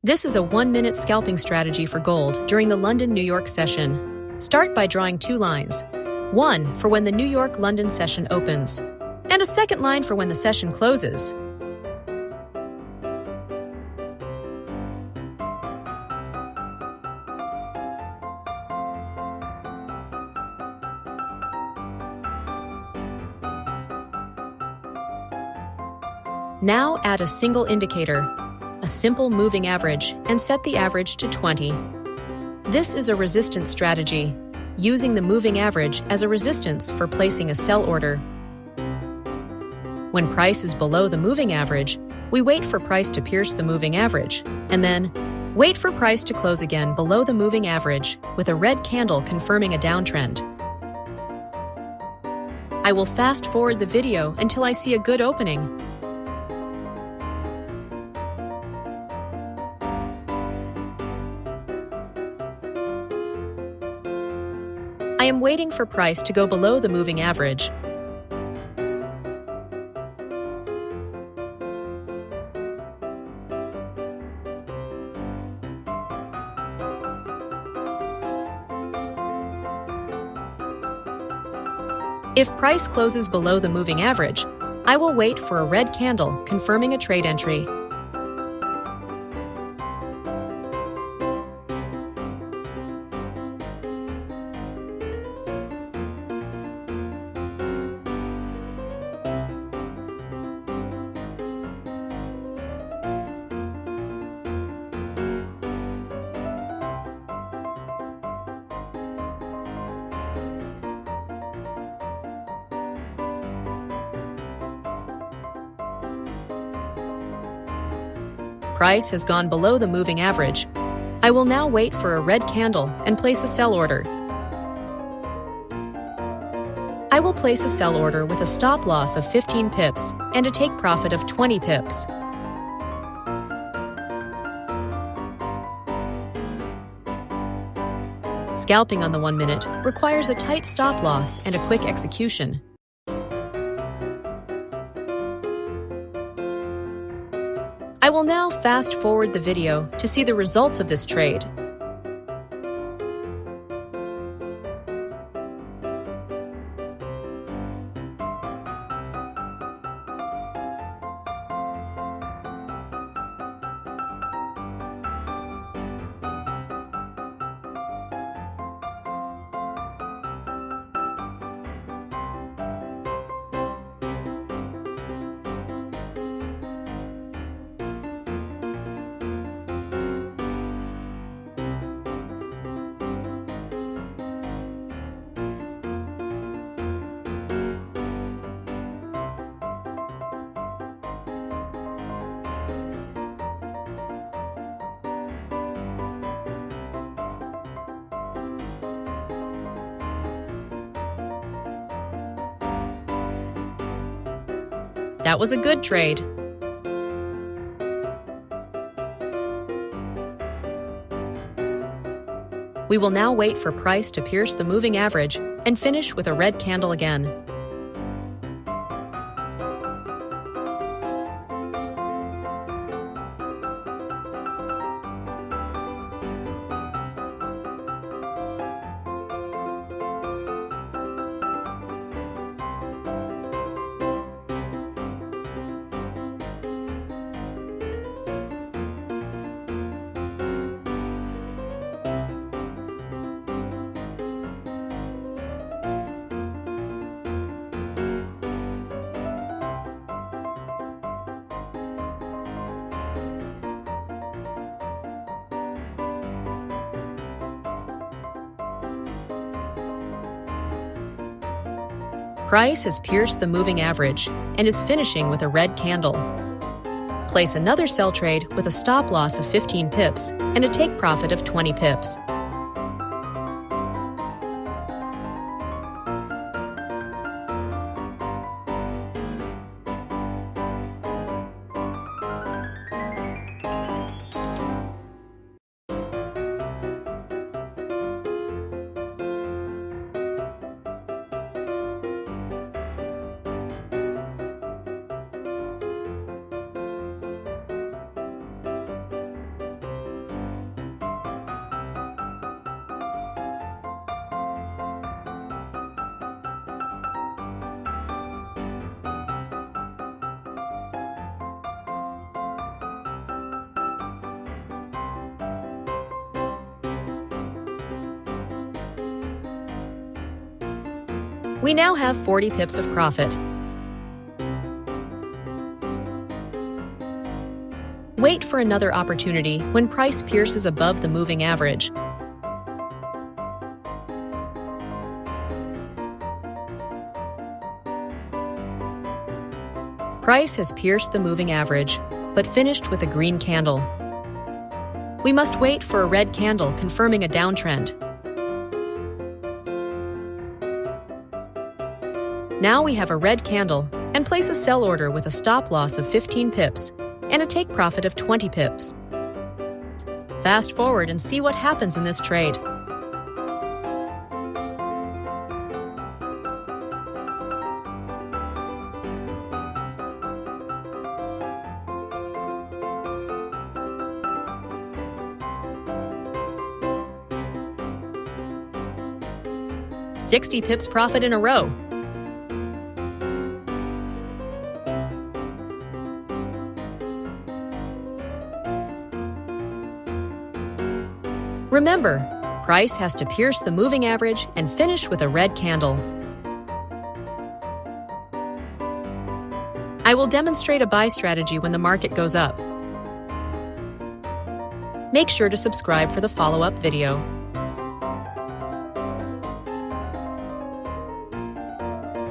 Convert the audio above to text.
This is a 1-minute scalping strategy for gold during the London-New York session. Start by drawing 2 lines. One for when the New York-London session opens, and a second line for when the session closes. Now add a single indicator, a simple moving average, and set the average to 20. This is a resistance strategy, using the moving average as a resistance for placing a sell order. When price is below the moving average, we wait for price to pierce the moving average, and then wait for price to close again below the moving average with a red candle confirming a downtrend. I will fast forward the video until I see a good opening. I am waiting for price to go below the moving average. If price closes below the moving average, I will wait for a red candle confirming a trade entry. Price has gone below the moving average. I will now wait for a red candle and place a sell order. I will place a sell order with a stop loss of 15 pips and a take profit of 20 pips. Scalping on the 1 minute requires a tight stop loss and a quick execution. I will now fast forward the video to see the results of this trade. That was a good trade. We will now wait for price to pierce the moving average and finish with a red candle again. Price has pierced the moving average and is finishing with a red candle. Place another sell trade with a stop loss of 15 pips and a take profit of 20 pips. We now have 40 pips of profit. Wait for another opportunity when price pierces above the moving average. Price has pierced the moving average, but finished with a green candle. We must wait for a red candle confirming a downtrend. Now we have a red candle and place a sell order with a stop loss of 15 pips and a take profit of 20 pips. Fast forward and see what happens in this trade. $60 pips profit in a row. Remember, price has to pierce the moving average and finish with a red candle. I will demonstrate a buy strategy when the market goes up. Make sure to subscribe for the follow-up video.